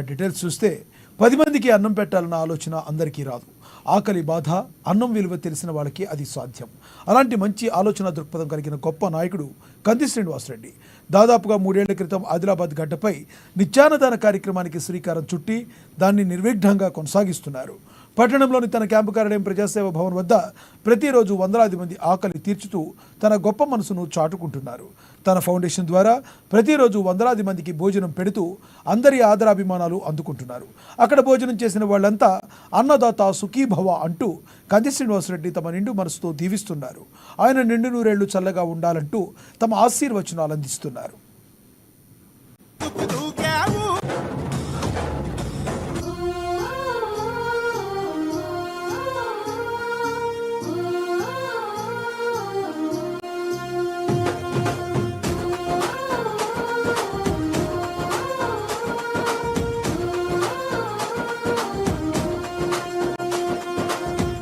Details చూస్తే 10 మందికి అన్నం పెట్టాలన్న ఆలోచన అందరికీ రాదు. ఆకలి బాధ, అన్నం విలువ తెలిసిన వాళ్ళకి అది సాధ్యం. అలాంటి మంచి ఆలోచన దృక్పథం కలిగిన గొప్ప నాయకుడు కంది శ్రీనివాసరెడ్డి. దాదాపుగా 3 ఏళ్ల క్రితం ఆదిలాబాద్ గడ్డపై నిత్యాన్నదాన కార్యక్రమానికి శ్రీకారం చుట్టి దాన్ని నిర్విఘ్నంగా కొనసాగిస్తున్నారు. పట్టణంలోని తన క్యాంపు కార్యాలయం ప్రజాసేవ భవన్ వద్ద ప్రతిరోజు వందలాది మంది ఆకలి తీర్చుతూ తన గొప్ప మనసును చాటుకుంటున్నారు. తన ఫౌండేషన్ ద్వారా ప్రతిరోజు వందలాది మందికి భోజనం పెడుతూ అందరి ఆదరాభిమానాలు అందుకుంటున్నారు. అక్కడ భోజనం చేసిన వాళ్ళంతా అన్నదాత సుఖీభవ అంటూ కంది శ్రీనివాసరెడ్డి తమ నిండు మనసుతో దీవిస్తున్నారు. ఆయన నిండు నూరేళ్లు చల్లగా ఉండాలంటూ తమ ఆశీర్వచనాలు అందిస్తున్నారు.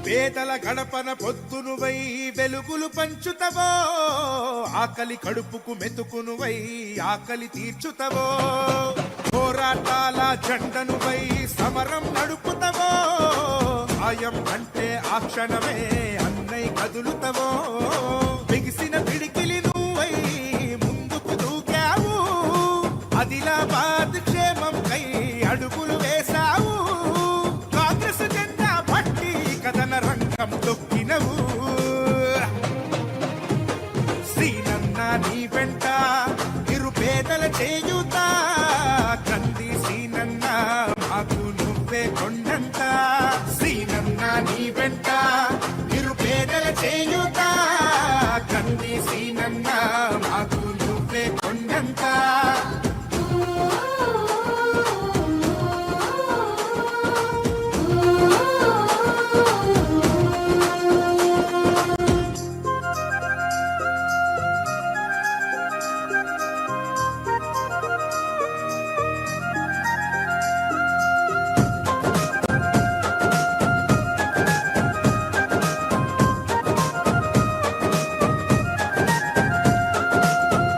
పేదల గడపన పొద్దునువై వెలుగులు పంచుతవో, ఆకలి కడుపుకు మెతుకునువై ఆకలి తీర్చుతవో, పోరాటాల జెండనువై సమరం నడుపుతవో, ఆయం అంటే ఆ క్షణమే అన్నై కదులుతవో, బిగిసిన పిడికిలి నువ్వై ముందుకు దూకావు, ఆదిలాబాద్ క్షేమం కై అడుగులు వేశావు, కాంగ్రెస్ జెండా పట్టి కథన రంగం తొక్కినవు, శ్రీనన్న నీ వెంట నిరుపేదల చేయుత, కంది శ్రీనన్న మాకు నువ్వే కొండంత, శ్రీనన్న నీ వెంట నిరుపేదల చేయుత, కంది శ్రీనన్న మాకు నువ్వే కొండంత.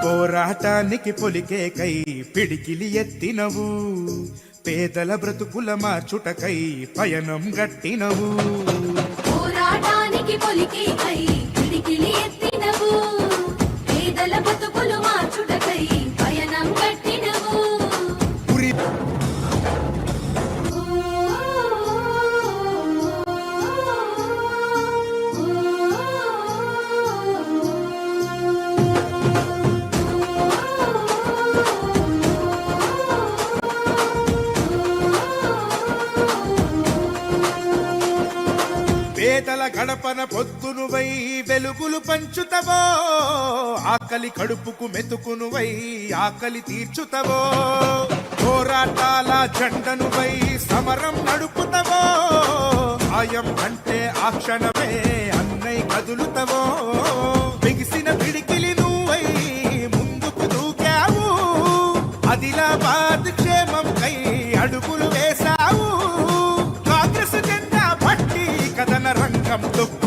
పోరాటానికి పొలికే కై పిడికిలి ఎత్తినవు, పేదల బ్రతుకుల మార్చుటకై పయనం గట్టినవు, పోరాటానికి పొలికే కై పిడికిలి ఎత్తినవు, పేదల బ్రతుకులు మార్చుటకై పయనం గట్టినవు, పేదల గడపన పొద్దునువై వెలుగులు పంచుతవో, ఆకలి కడుపుకు మెతుకునువై ఆకలి తీర్చుతవో, పోరాటాల జెండనువై సమరం నడుపుతవో, ఆయం అంటే ఆ క్షణమే అన్నై కదులుతవో, బిగిసిన పిడికిలి నువ్వై ముందుకు దూకావు, ఆదిలాబాద్ క్షేమం కై అడుగులు వేశావు, కాంగ్రెస్ జెండా పట్టి కథన రంగం తొక్కి